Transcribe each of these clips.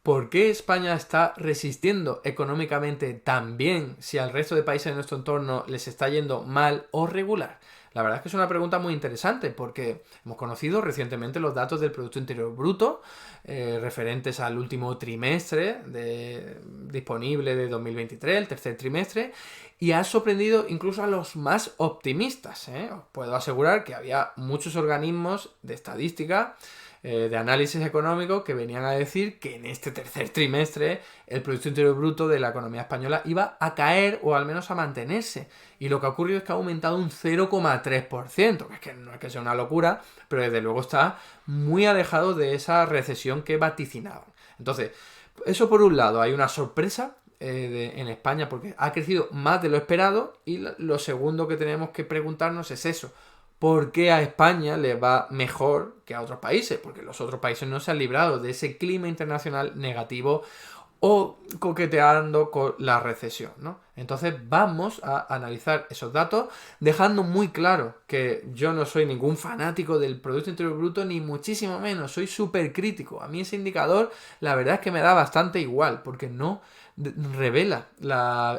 ¿Por qué España está resistiendo económicamente tan bien si al resto de países de nuestro entorno les está yendo mal o regular? La verdad es que es una pregunta muy interesante porque hemos conocido recientemente los datos del Producto Interior Bruto referentes al último trimestre disponible de 2023, el tercer trimestre, y ha sorprendido incluso a los más optimistas. Os puedo asegurar que había muchos organismos de estadística de análisis económico que venían a decir que en este tercer trimestre el Producto Interior Bruto de la economía española iba a caer o al menos a mantenerse. Y lo que ha ocurrido es que ha aumentado un 0,3%, que es que no es que sea una locura, pero desde luego está muy alejado de esa recesión que vaticinaban. Entonces, eso por un lado, hay una sorpresa en España porque ha crecido más de lo esperado y lo segundo que tenemos que preguntarnos es eso. ¿Por qué a España le va mejor que a otros países? Porque los otros países no se han librado de ese clima internacional negativo o coqueteando con la recesión, ¿no? Entonces vamos a analizar esos datos dejando muy claro que yo no soy ningún fanático del Producto Interior Bruto ni muchísimo menos, soy súper crítico. A mí ese indicador la verdad es que me da bastante igual porque no revela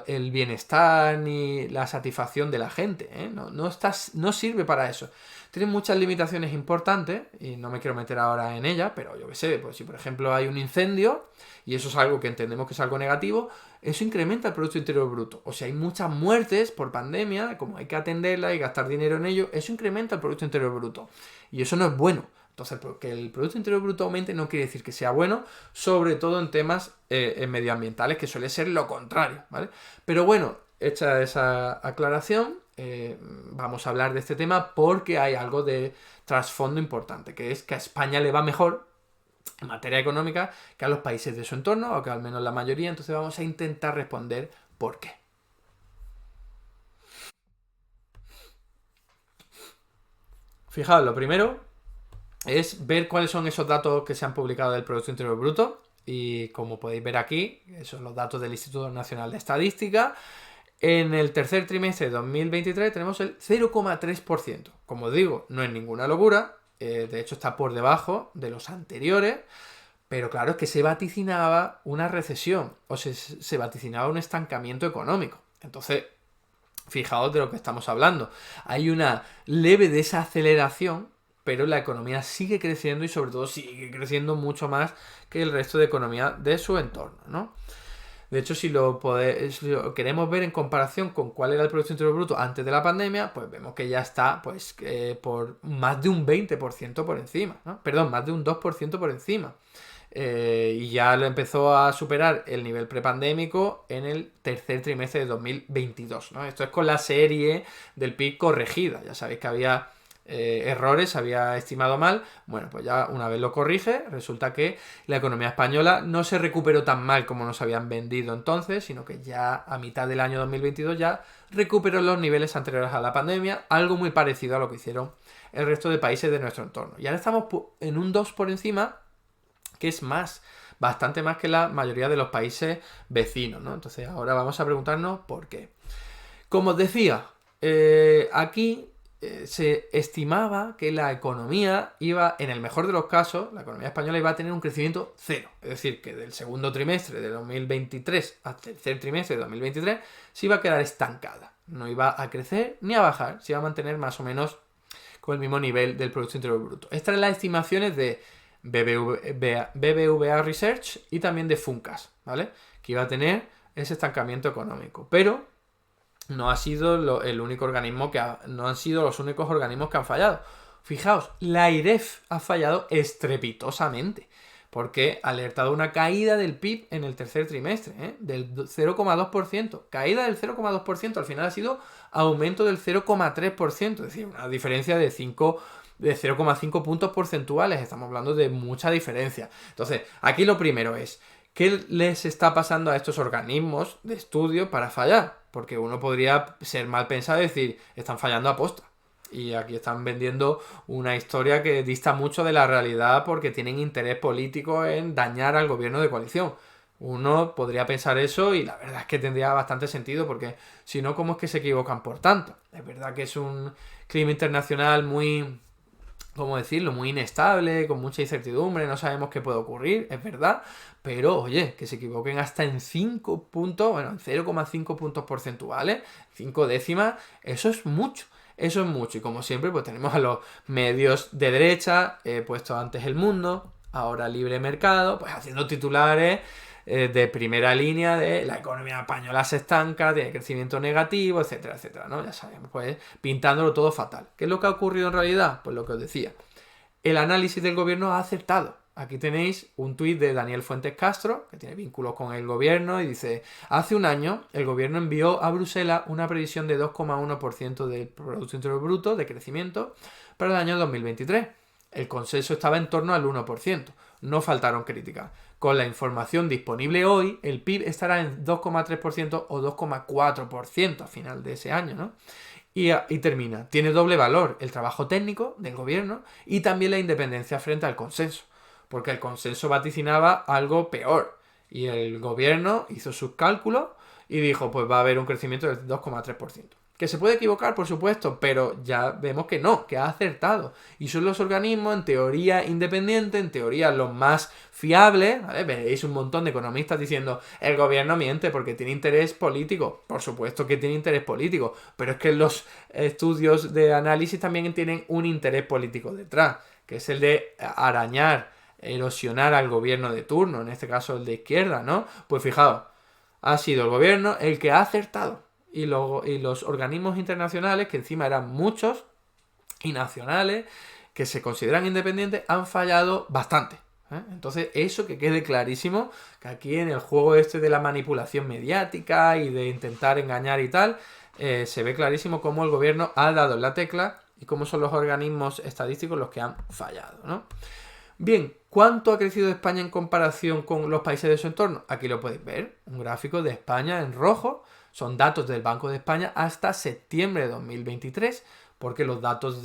el bienestar ni la satisfacción de la gente, ¿eh? No sirve para eso. Tiene muchas limitaciones importantes y no me quiero meter ahora en ellas, pero yo qué sé, pues si por ejemplo hay un incendio y eso es algo que entendemos que es algo negativo, eso incrementa el Producto Interior Bruto. O sea, hay muchas muertes por pandemia, como hay que atenderla y gastar dinero en ello, eso incrementa el Producto Interior Bruto. Y eso no es bueno. Entonces, que el Producto Interior Bruto aumente no quiere decir que sea bueno, sobre todo en temas medioambientales, que suele ser lo contrario, ¿vale? Pero bueno, hecha esa aclaración, vamos a hablar de este tema porque hay algo de trasfondo importante, que es que a España le va mejor en materia económica que a los países de su entorno, o que al menos la mayoría, entonces vamos a intentar responder por qué. Fijaos, lo primero es ver cuáles son esos datos que se han publicado del Producto Interior Bruto. Y como podéis ver aquí, esos son los datos del Instituto Nacional de Estadística. En el tercer trimestre de 2023 tenemos el 0,3%. Como digo, no es ninguna locura. De hecho, está por debajo de los anteriores. Pero claro, es que se vaticinaba una recesión. O se vaticinaba un estancamiento económico. Entonces, fijaos de lo que estamos hablando. Hay una leve desaceleración, pero la economía sigue creciendo y sobre todo sigue creciendo mucho más que el resto de economía de su entorno, ¿no? De hecho, si lo queremos ver en comparación con cuál era el Producto Interior Bruto antes de la pandemia, pues vemos que ya está pues por más de un 20% por encima, ¿no? Perdón, más de un 2% por encima. Y ya lo empezó a superar el nivel prepandémico en el tercer trimestre de 2022, ¿no? Esto es con la serie del PIB corregida. Ya sabéis que había errores, había estimado mal. Bueno, pues ya una vez lo corrige, resulta que la economía española no se recuperó tan mal como nos habían vendido entonces, sino que ya a mitad del año 2022 ya recuperó los niveles anteriores a la pandemia, algo muy parecido a lo que hicieron el resto de países de nuestro entorno. Y ahora estamos en un 2 por encima, que es más, bastante más que la mayoría de los países vecinos, ¿no? Entonces ahora vamos a preguntarnos por qué. Como os decía, aquí se estimaba que la economía iba, en el mejor de los casos, la economía española iba a tener un crecimiento cero. Es decir, que del segundo trimestre de 2023 al tercer trimestre de 2023 se iba a quedar estancada. No iba a crecer ni a bajar, se iba a mantener más o menos con el mismo nivel del Producto Interior Bruto. Estas eran las estimaciones de BBVA Research y también de Funcas, ¿vale? Que iba a tener ese estancamiento económico. Pero no ha sido el único organismo no han sido los únicos organismos que han fallado. Fijaos, la AIREF ha fallado estrepitosamente porque ha alertado una caída del PIB en el tercer trimestre, del 0,2%. Caída del 0,2%, al final ha sido aumento del 0,3%, es decir, una diferencia de 0,5 puntos porcentuales. Estamos hablando de mucha diferencia. Entonces, aquí lo primero es, ¿qué les está pasando a estos organismos de estudio para fallar? Porque uno podría ser mal pensado y decir, están fallando a posta. Y aquí están vendiendo una historia que dista mucho de la realidad porque tienen interés político en dañar al gobierno de coalición. Uno podría pensar eso y la verdad es que tendría bastante sentido porque si no, ¿cómo es que se equivocan por tanto? Es verdad que es un clima internacional muy ¿cómo decirlo? Muy inestable, con mucha incertidumbre, no sabemos qué puede ocurrir, es verdad, pero oye, que se equivoquen hasta en 5 puntos, bueno, en 0,5 puntos porcentuales, 5 décimas, eso es mucho. Eso es mucho. Y como siempre, pues tenemos a los medios de derecha, puesto antes El Mundo, ahora Libre Mercado, pues haciendo titulares de primera línea de la economía española se estanca, tiene crecimiento negativo, etcétera, etcétera, ¿no? Ya sabemos, pues pintándolo todo fatal. ¿Qué es lo que ha ocurrido en realidad? Pues lo que os decía. El análisis del gobierno ha acertado. Aquí tenéis un tuit de Daniel Fuentes Castro, que tiene vínculos con el gobierno, y dice, hace un año el gobierno envió a Bruselas una previsión de 2,1% del Producto Interior Bruto de crecimiento para el año 2023. El consenso estaba en torno al 1%. No faltaron críticas. Con la información disponible hoy, el PIB estará en 2,3% o 2,4% a final de ese año, ¿no? Y termina. Tiene doble valor el trabajo técnico del gobierno y también la independencia frente al consenso. Porque el consenso vaticinaba algo peor. Y el gobierno hizo sus cálculos y dijo, pues va a haber un crecimiento del 2,3%. Que se puede equivocar, por supuesto, pero ya vemos que no, que ha acertado. Y son los organismos, en teoría, independientes, en teoría, los más fiables. ¿Vale? Veréis un montón de economistas diciendo, el gobierno miente porque tiene interés político. Por supuesto que tiene interés político, pero es que los estudios de análisis también tienen un interés político detrás, que es el de arañar, erosionar al gobierno de turno, en este caso el de izquierda, ¿no? Pues fijaos, ha sido el gobierno el que ha acertado. Y los organismos internacionales, que encima eran muchos, y nacionales, que se consideran independientes, han fallado bastante. Entonces, eso que quede clarísimo, que aquí en el juego este de la manipulación mediática y de intentar engañar y tal, se ve clarísimo cómo el gobierno ha dado en la tecla y cómo son los organismos estadísticos los que han fallado, ¿no? Bien, ¿cuánto ha crecido España en comparación con los países de su entorno? Aquí lo podéis ver, un gráfico de España en rojo. Son datos del Banco de España hasta septiembre de 2023, porque los datos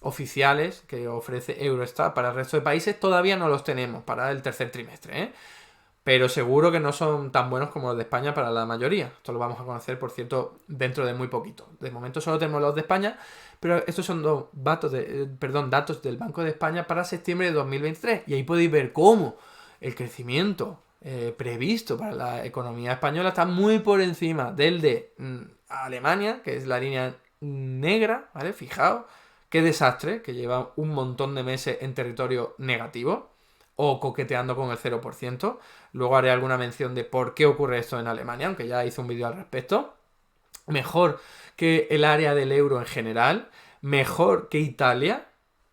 oficiales que ofrece Eurostat para el resto de países todavía no los tenemos para el tercer trimestre, ¿eh? Pero seguro que no son tan buenos como los de España para la mayoría. Esto lo vamos a conocer, por cierto, dentro de muy poquito. De momento solo tenemos los de España, pero estos son datos del Banco de España para septiembre de 2023. Y ahí podéis ver cómo el crecimiento previsto para la economía española está muy por encima del de Alemania, que es la línea negra, ¿vale? Fijaos, qué desastre, que lleva un montón de meses en territorio negativo o coqueteando con el 0%. Luego haré alguna mención de por qué ocurre esto en Alemania, aunque ya hice un vídeo al respecto. Mejor que el área del euro en general, mejor que Italia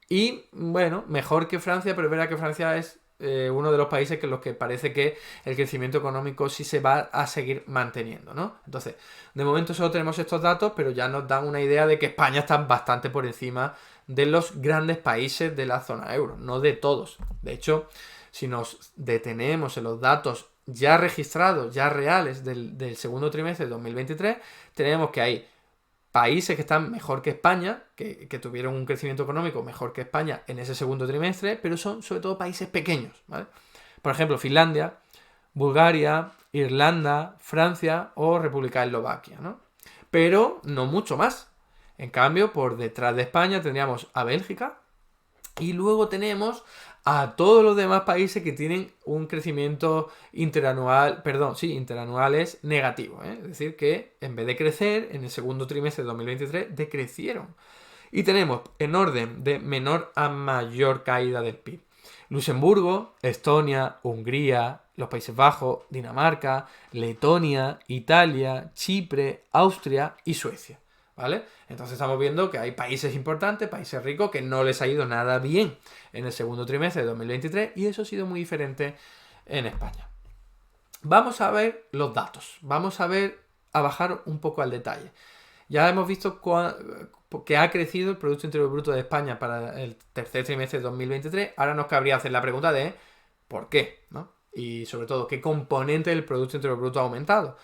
y, bueno, mejor que Francia, pero es verdad que Francia es uno de los países que en los que parece que el crecimiento económico sí se va a seguir manteniendo, ¿no? Entonces, de momento solo tenemos estos datos, pero ya nos dan una idea de que España está bastante por encima de los grandes países de la zona euro, no de todos. De hecho, si nos detenemos en los datos ya registrados, ya reales del segundo trimestre de 2023, tenemos que hay países que están mejor que España, que tuvieron un crecimiento económico mejor que España en ese segundo trimestre, pero son sobre todo países pequeños, ¿vale? Por ejemplo, Finlandia, Bulgaria, Irlanda, Francia o República de Eslovaquia, ¿no? Pero no mucho más. En cambio, por detrás de España tendríamos a Bélgica y luego tenemos a todos los demás países que tienen un crecimiento interanual es negativo, ¿eh? Es decir, que en vez de crecer, en el segundo trimestre de 2023 decrecieron. Y tenemos en orden de menor a mayor caída del PIB. Luxemburgo, Estonia, Hungría, los Países Bajos, Dinamarca, Letonia, Italia, Chipre, Austria y Suecia, ¿vale? Entonces estamos viendo que hay países importantes, países ricos, que no les ha ido nada bien en el segundo trimestre de 2023 y eso ha sido muy diferente en España. Vamos a ver los datos, vamos a bajar un poco al detalle. Ya hemos visto que ha crecido el Producto Interior Bruto de España para el tercer trimestre de 2023. Ahora nos cabría hacer la pregunta de ¿por qué? ¿No? Y sobre todo, ¿qué componente del Producto Interior Bruto ha aumentado?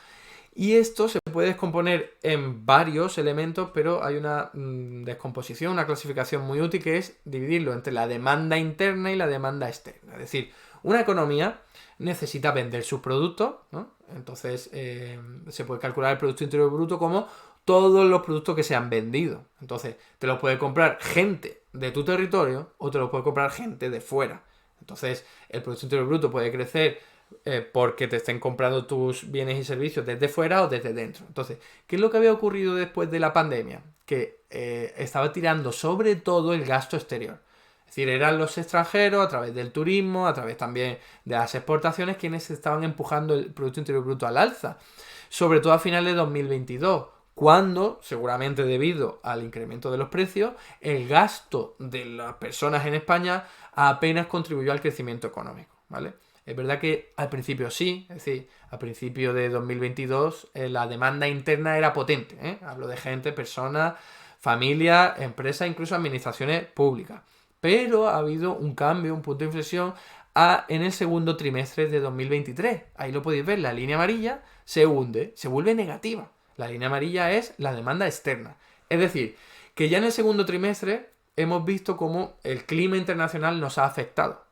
Y esto se puede descomponer en varios elementos, pero hay una descomposición, una clasificación muy útil que es dividirlo entre la demanda interna y la demanda externa. Es decir, una economía necesita vender sus productos, ¿no? Entonces se puede calcular el Producto Interior Bruto como todos los productos que se han vendido. Entonces te los puede comprar gente de tu territorio o te lo puede comprar gente de fuera. Entonces, el Producto Interior Bruto puede crecer porque te estén comprando tus bienes y servicios desde fuera o desde dentro. Entonces, ¿qué es lo que había ocurrido después de la pandemia? Que estaba tirando sobre todo el gasto exterior. Es decir, eran los extranjeros, a través del turismo, a través también de las exportaciones, quienes estaban empujando el Producto Interior Bruto al alza. Sobre todo a finales de 2022, cuando, seguramente debido al incremento de los precios, el gasto de las personas en España apenas contribuyó al crecimiento económico, ¿vale? Es verdad que al principio sí, es decir, al principio de 2022 la demanda interna era potente, ¿eh? Hablo de gente, personas, familias, empresas, incluso administraciones públicas. Pero ha habido un cambio, un punto de inflexión en el segundo trimestre de 2023. Ahí lo podéis ver, la línea amarilla se hunde, se vuelve negativa. La línea amarilla es la demanda externa. Es decir, que ya en el segundo trimestre hemos visto cómo el clima internacional nos ha afectado.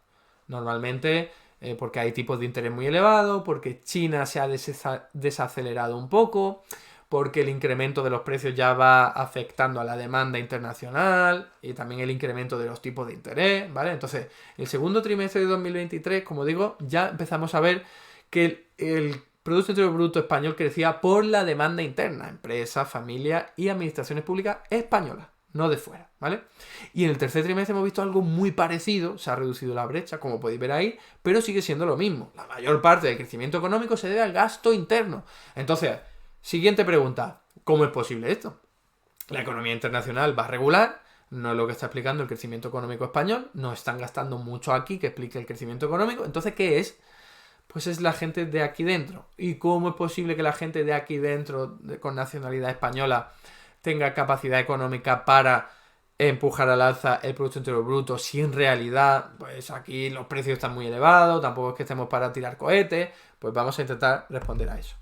Normalmente porque hay tipos de interés muy elevados, porque China se ha desacelerado un poco, porque el incremento de los precios ya va afectando a la demanda internacional y también el incremento de los tipos de interés, ¿vale? Entonces, el segundo trimestre de 2023, como digo, ya empezamos a ver que el Producto Interior Bruto español crecía por la demanda interna, empresas, familias y administraciones públicas españolas, no de fuera, ¿vale? Y en el tercer trimestre hemos visto algo muy parecido, se ha reducido la brecha, como podéis ver ahí, pero sigue siendo lo mismo. La mayor parte del crecimiento económico se debe al gasto interno. Entonces, siguiente pregunta, ¿cómo es posible esto? La economía internacional va regular, no es lo que está explicando el crecimiento económico español, no están gastando mucho aquí que explique el crecimiento económico, entonces, ¿qué es? Pues es la gente de aquí dentro. ¿Y cómo es posible que la gente de aquí dentro, con nacionalidad española, tenga capacidad económica para empujar al alza el Producto Interior Bruto si en realidad, pues aquí los precios están muy elevados, tampoco es que estemos para tirar cohetes? Pues vamos a intentar responder a eso.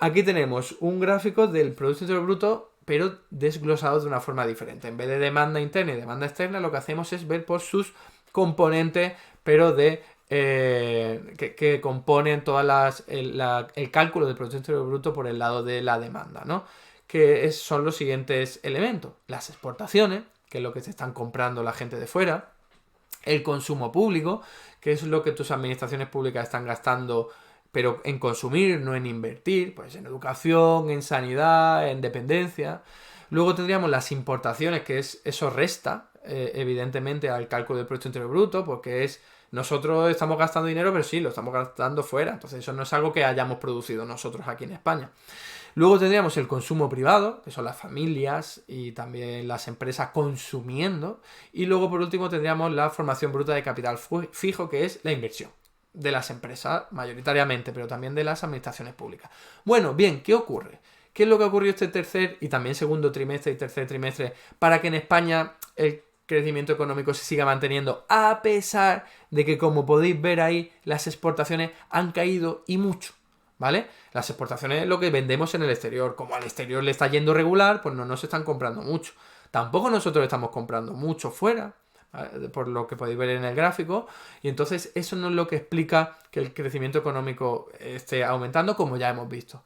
Aquí tenemos un gráfico del Producto Interior Bruto, pero desglosado de una forma diferente. En vez de demanda interna y demanda externa, lo que hacemos es ver por sus componentes, pero que componen todas el cálculo del Producto Interior Bruto por el lado de la demanda, ¿no? Que son los siguientes elementos. Las exportaciones, que es lo que se están comprando la gente de fuera. El consumo público, que es lo que tus administraciones públicas están gastando, pero en consumir, no en invertir, pues en educación, en sanidad, en dependencia. Luego tendríamos las importaciones, que eso resta, evidentemente, al cálculo del Producto Interior Bruto, porque nosotros estamos gastando dinero, pero sí, lo estamos gastando fuera. Entonces eso no es algo que hayamos producido nosotros aquí en España. Luego tendríamos el consumo privado, que son las familias y también las empresas consumiendo. Y luego, por último, tendríamos la formación bruta de capital fijo, que es la inversión de las empresas, mayoritariamente, pero también de las administraciones públicas. Bueno, bien, ¿qué ocurre? ¿Qué es lo que ha ocurrido este tercer y también segundo trimestre y tercer trimestre para que en España el crecimiento económico se siga manteniendo, a pesar de que, como podéis ver ahí, las exportaciones han caído y mucho, ¿vale? Las exportaciones es lo que vendemos en el exterior. Como al exterior le está yendo regular, pues no nos están comprando mucho. Tampoco nosotros estamos comprando mucho fuera, ¿vale? Por lo que podéis ver en el gráfico. Y entonces eso no es lo que explica que el crecimiento económico esté aumentando, como ya hemos visto.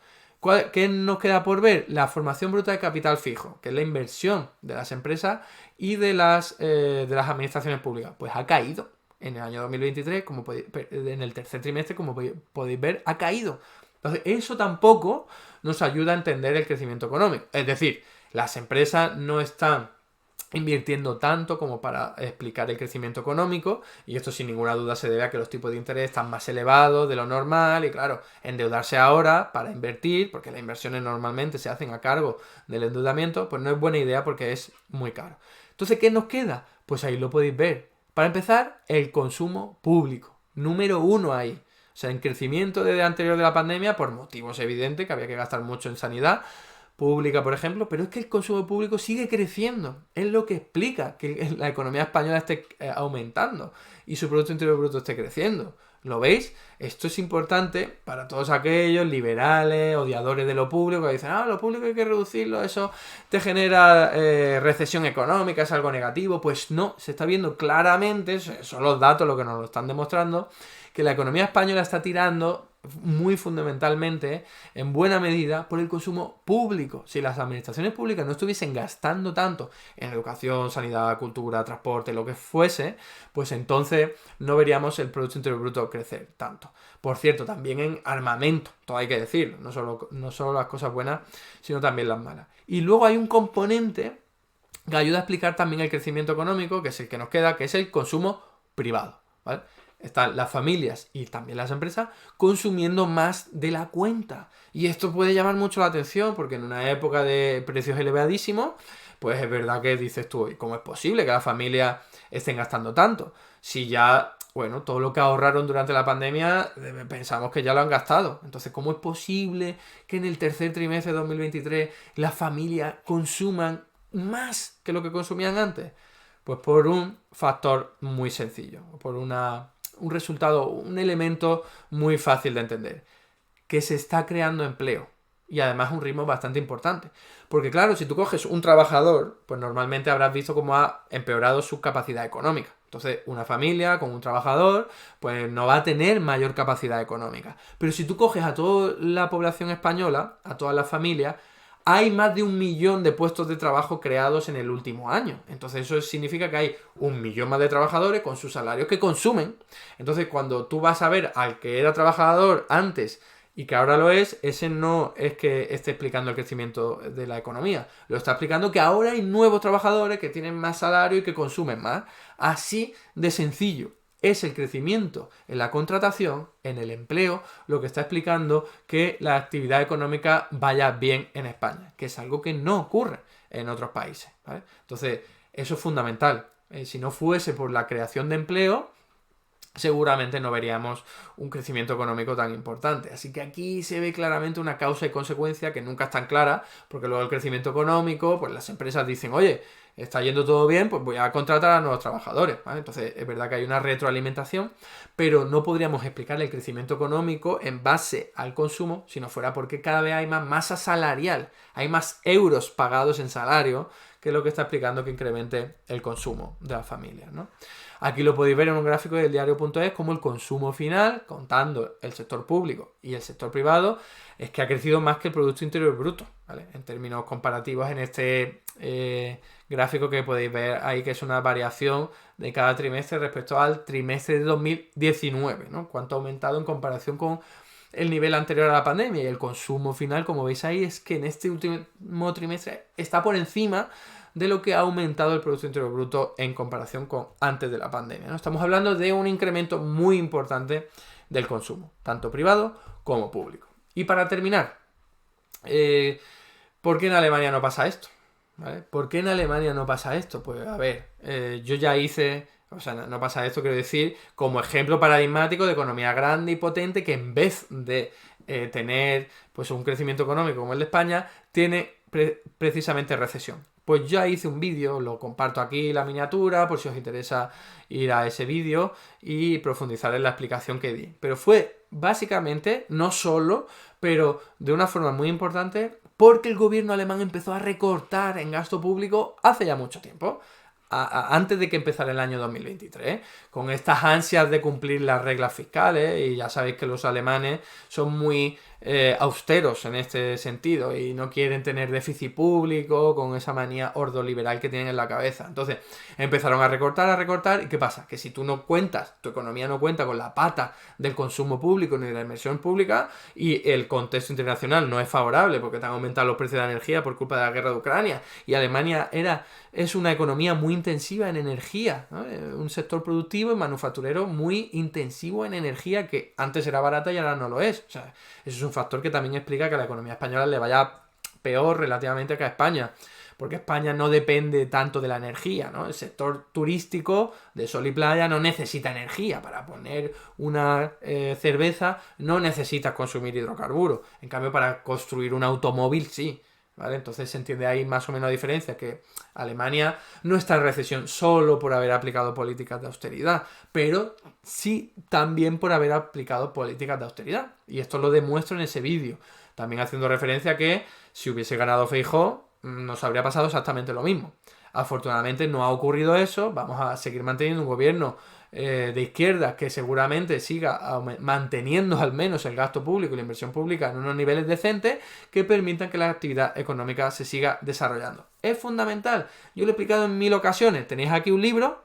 ¿Qué nos queda por ver? La formación bruta de capital fijo, que es la inversión de las empresas y de las administraciones públicas. Pues ha caído en el año 2023, en el tercer trimestre, como podéis ver, ha caído. Entonces, eso tampoco nos ayuda a entender el crecimiento económico. Es decir, las empresas no están invirtiendo tanto como para explicar el crecimiento económico, y esto sin ninguna duda se debe a que los tipos de interés están más elevados de lo normal, y claro, endeudarse ahora para invertir, porque las inversiones normalmente se hacen a cargo del endeudamiento, pues no es buena idea porque es muy caro. Entonces, ¿qué nos queda? Pues ahí lo podéis ver. Para empezar, el consumo público. Número 1 ahí. O sea, en crecimiento desde anterior de la pandemia, por motivos evidentes, que había que gastar mucho en sanidad pública, por ejemplo, pero es que el consumo público sigue creciendo. Es lo que explica que la economía española esté aumentando y su Producto Interior Bruto esté creciendo. ¿Lo veis? Esto es importante para todos aquellos liberales, odiadores de lo público, que dicen, lo público hay que reducirlo, eso te genera recesión económica, es algo negativo. Pues no, se está viendo claramente, son los datos lo que nos lo están demostrando, que la economía española está tirando muy fundamentalmente, en buena medida, por el consumo público. Si las administraciones públicas no estuviesen gastando tanto en educación, sanidad, cultura, transporte, lo que fuese, pues entonces no veríamos el Producto Interior Bruto crecer tanto. Por cierto, también en armamento, todo hay que decirlo, no solo las cosas buenas, sino también las malas. Y luego hay un componente que ayuda a explicar también el crecimiento económico, que es el que nos queda, que es el consumo privado, ¿vale? Están las familias y también las empresas consumiendo más de la cuenta. Y esto puede llamar mucho la atención porque en una época de precios elevadísimos, pues es verdad que dices tú, ¿y cómo es posible que las familias estén gastando tanto? Si ya, bueno, todo lo que ahorraron durante la pandemia, pensamos que ya lo han gastado. Entonces, ¿cómo es posible que en el tercer trimestre de 2023 las familias consuman más que lo que consumían antes? Pues por un factor muy sencillo, por un resultado, un elemento muy fácil de entender, que se está creando empleo y además un ritmo bastante importante. Porque claro, si tú coges un trabajador, pues normalmente habrás visto cómo ha empeorado su capacidad económica. Entonces, una familia con un trabajador, pues no va a tener mayor capacidad económica. Pero si tú coges a toda la población española, a todas las familias, hay más de 1 millón de puestos de trabajo creados en el último año. Entonces eso significa que hay 1 millón más de trabajadores con sus salarios que consumen. Entonces cuando tú vas a ver al que era trabajador antes y que ahora lo es, ese no es que esté explicando el crecimiento de la economía. Lo está explicando que ahora hay nuevos trabajadores que tienen más salario y que consumen más. Así de sencillo. Es el crecimiento en la contratación, en el empleo, lo que está explicando que la actividad económica vaya bien en España, que es algo que no ocurre en otros países, ¿vale? Entonces, eso es fundamental. Si no fuese por la creación de empleo, seguramente no veríamos un crecimiento económico tan importante. Así que aquí se ve claramente una causa y consecuencia que nunca es tan clara, porque luego el crecimiento económico, pues las empresas dicen, oye, está yendo todo bien, pues voy a contratar a nuevos trabajadores, ¿vale? Entonces es verdad que hay una retroalimentación, pero no podríamos explicar el crecimiento económico en base al consumo si no fuera porque cada vez hay más masa salarial, hay más euros pagados en salario, que es lo que está explicando que incremente el consumo de las familias, ¿no? Aquí lo podéis ver en un gráfico del diario.es como el consumo final, contando el sector público y el sector privado, es que ha crecido más que el Producto Interior Bruto, ¿vale? En términos comparativos en este gráfico que podéis ver ahí, que es una variación de cada trimestre respecto al trimestre de 2019, ¿no? Cuánto ha aumentado en comparación con el nivel anterior a la pandemia. Y el consumo final, como veis ahí, es que en este último trimestre está por encima de lo que ha aumentado el Producto Interior Bruto en comparación con antes de la pandemia, ¿no? Estamos hablando de un incremento muy importante del consumo, tanto privado como público. Y para terminar, ¿por qué en Alemania no pasa esto? ¿Vale? ¿Por qué en Alemania no pasa esto? Pues a ver, yo ya hice, o sea, no pasa esto, quiero decir, como ejemplo paradigmático de economía grande y potente que en vez de tener pues un crecimiento económico como el de España, tiene precisamente recesión. Pues ya hice un vídeo, lo comparto aquí la miniatura por si os interesa ir a ese vídeo y profundizar en la explicación que di. Pero fue básicamente, no solo, pero de una forma muy importante, porque el gobierno alemán empezó a recortar en gasto público hace ya mucho tiempo. Antes de que empezara el año 2023, con estas ansias de cumplir las reglas fiscales, y ya sabéis que los alemanes son muy austeros en este sentido y no quieren tener déficit público con esa manía ordoliberal que tienen en la cabeza. Entonces empezaron a recortar, ¿y qué pasa? Que si tú no cuentas, tu economía no cuenta con la pata del consumo público ni de la inversión pública y el contexto internacional no es favorable porque te han aumentado los precios de la energía por culpa de la guerra de Ucrania y Alemania es una economía muy intensiva en energía, ¿no? Un sector productivo y manufacturero muy intensivo en energía que antes era barata y ahora no lo es. O sea, eso es un factor que también explica que a la economía española le vaya peor relativamente que a España, porque España no depende tanto de la energía, ¿no? El sector turístico de sol y playa no necesita energía. Para poner una cerveza no necesitas consumir hidrocarburos. En cambio, para construir un automóvil sí. ¿Vale? Entonces se entiende ahí más o menos la diferencia, que Alemania no está en recesión solo por haber aplicado políticas de austeridad, pero sí también por haber aplicado políticas de austeridad. Y esto lo demuestro en ese vídeo, también haciendo referencia a que si hubiese ganado Feijóo nos habría pasado exactamente lo mismo. Afortunadamente no ha ocurrido eso, vamos a seguir manteniendo un gobierno de izquierda que seguramente siga manteniendo al menos el gasto público y la inversión pública en unos niveles decentes que permitan que la actividad económica se siga desarrollando. Es fundamental, yo lo he explicado en 1000 ocasiones, tenéis aquí un libro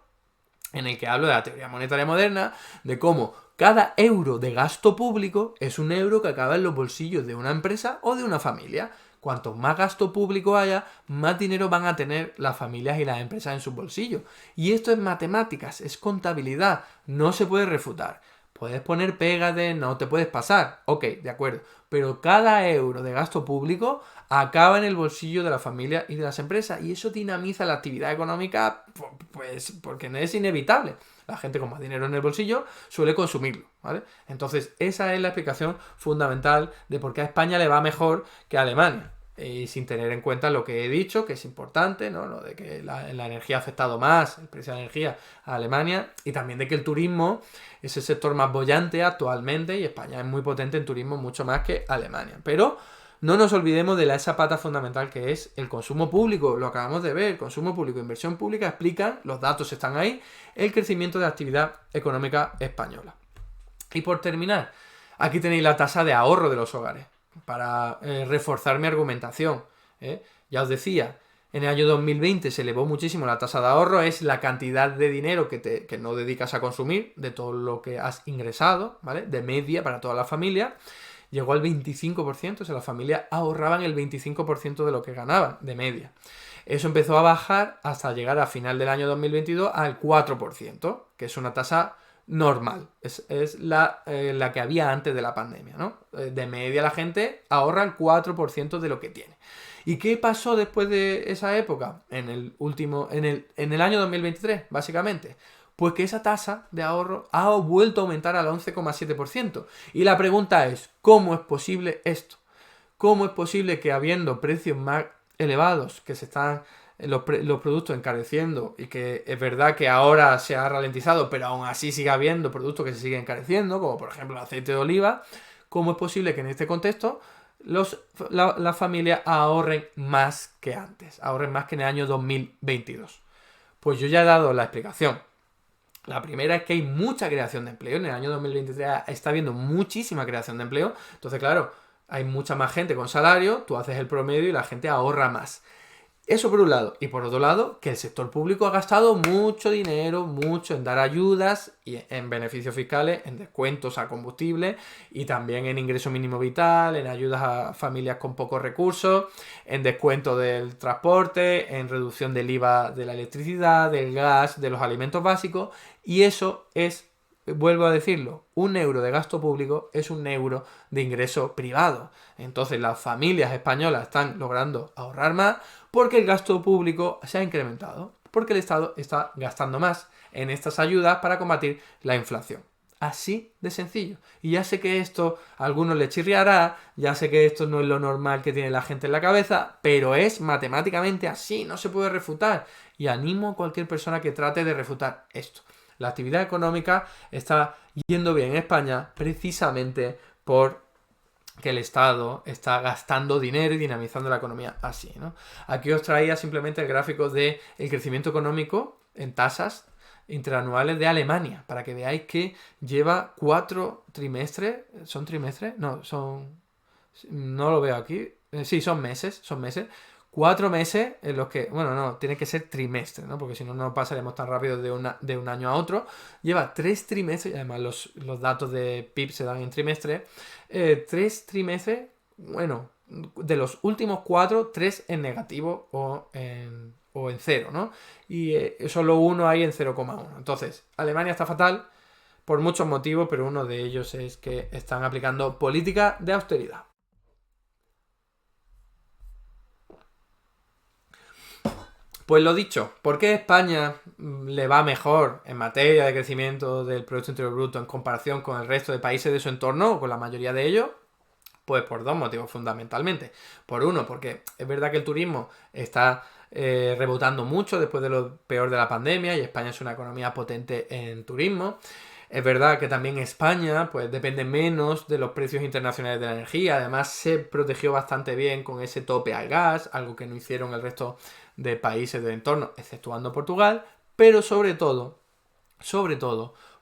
en el que hablo de la teoría monetaria moderna, de cómo cada euro de gasto público es un euro que acaba en los bolsillos de una empresa o de una familia. Cuanto más gasto público haya, más dinero van a tener las familias y las empresas en sus bolsillos. Y esto es matemáticas, es contabilidad, no se puede refutar. Puedes poner pegas de no te puedes pasar, ok, de acuerdo, pero cada euro de gasto público acaba en el bolsillo de la familia y de las empresas y eso dinamiza la actividad económica, pues porque no es inevitable. La gente con más dinero en el bolsillo suele consumirlo, ¿vale? Entonces esa es la explicación fundamental de por qué a España le va mejor que a Alemania. Y sin tener en cuenta lo que he dicho, que es importante, ¿no? Lo de que la energía ha afectado más, el precio de la energía a Alemania, y también de que el turismo es el sector más boyante actualmente, y España es muy potente en turismo, mucho más que Alemania. Pero no nos olvidemos de esa pata fundamental que es el consumo público, lo acabamos de ver, consumo público e inversión pública explican, los datos están ahí, el crecimiento de la actividad económica española. Y por terminar, aquí tenéis la tasa de ahorro de los hogares para reforzar mi argumentación. Ya os decía, en el año 2020 se elevó muchísimo la tasa de ahorro, es la cantidad de dinero que no dedicas a consumir de todo lo que has ingresado, ¿vale? De media para toda la familia. Llegó al 25%, o sea, las familias ahorraban el 25% de lo que ganaban, de media. Eso empezó a bajar hasta llegar a final del año 2022 al 4%, que es una tasa normal, es la que había antes de la pandemia, ¿no? De media la gente ahorra el 4% de lo que tiene. ¿Y qué pasó después de esa época? En el año 2023, básicamente. Pues que esa tasa de ahorro ha vuelto a aumentar al 11,7%. Y la pregunta es, ¿cómo es posible esto? ¿Cómo es posible que habiendo precios más elevados, que se están los productos encareciendo y que es verdad que ahora se ha ralentizado, pero aún así sigue habiendo productos que se siguen encareciendo, como por ejemplo el aceite de oliva, ¿cómo es posible que en este contexto las familias ahorren más que antes, ahorren más que en el año 2022? Pues yo ya he dado la explicación. La primera es que hay mucha creación de empleo. En el año 2023 está habiendo muchísima creación de empleo. Entonces, claro, hay mucha más gente con salario, tú haces el promedio y la gente ahorra más. Eso por un lado. Y por otro lado, que el sector público ha gastado mucho dinero, mucho en dar ayudas y en beneficios fiscales, en descuentos a combustible y también en ingreso mínimo vital, en ayudas a familias con pocos recursos, en descuento del transporte, en reducción del IVA de la electricidad, del gas, de los alimentos básicos. Y eso es, vuelvo a decirlo, 1 euro de gasto público es 1 euro de ingreso privado. Entonces las familias españolas están logrando ahorrar más porque el gasto público se ha incrementado, porque el Estado está gastando más en estas ayudas para combatir la inflación. Así de sencillo. Y ya sé que esto a algunos les chirriará, ya sé que esto no es lo normal que tiene la gente en la cabeza, pero es matemáticamente así, no se puede refutar. Y animo a cualquier persona que trate de refutar esto. La actividad económica está yendo bien en España precisamente por que el Estado está gastando dinero y dinamizando la economía así, ¿no? Aquí os traía simplemente el gráfico del crecimiento económico en tasas interanuales de Alemania, para que veáis que lleva 4 trimestres, ¿son trimestres? No, no lo veo aquí, sí, son meses, 4 meses en los que, bueno, no, tiene que ser trimestre, ¿no? Porque si no, no pasaremos tan rápido de un año a otro. Lleva 3 trimestres, y además los datos de PIB se dan en trimestres. 3 trimestres, bueno, de los últimos 4, 3 en negativo o en 0, ¿no? Y solo uno hay en 0,1. Entonces, Alemania está fatal por muchos motivos, pero uno de ellos es que están aplicando política de austeridad. Pues lo dicho, ¿por qué España le va mejor en materia de crecimiento del Producto Interior Bruto en comparación con el resto de países de su entorno, o con la mayoría de ellos? Pues por 2 motivos fundamentalmente. Por uno, porque es verdad que el turismo está rebotando mucho después de lo peor de la pandemia y España es una economía potente en turismo. Es verdad que también España pues depende menos de los precios internacionales de la energía. Además se protegió bastante bien con ese tope al gas, algo que no hicieron el resto de países del entorno, exceptuando Portugal, pero sobre todo,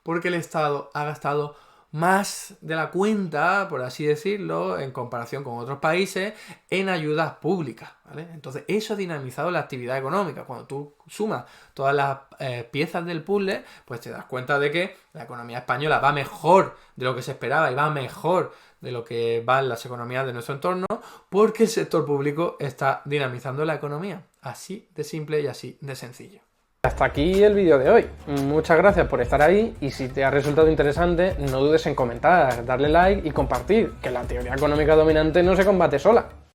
porque el Estado ha gastado más de la cuenta, por así decirlo, en comparación con otros países, en ayudas públicas, ¿vale? Entonces, eso ha dinamizado la actividad económica. Cuando tú sumas todas las piezas del puzzle, pues te das cuenta de que la economía española va mejor de lo que se esperaba y va mejor de lo que van las economías de nuestro entorno, porque el sector público está dinamizando la economía. Así de simple y así de sencillo. Hasta aquí el vídeo de hoy. Muchas gracias por estar ahí y si te ha resultado interesante, no dudes en comentar, darle like y compartir, que la teoría económica dominante no se combate sola.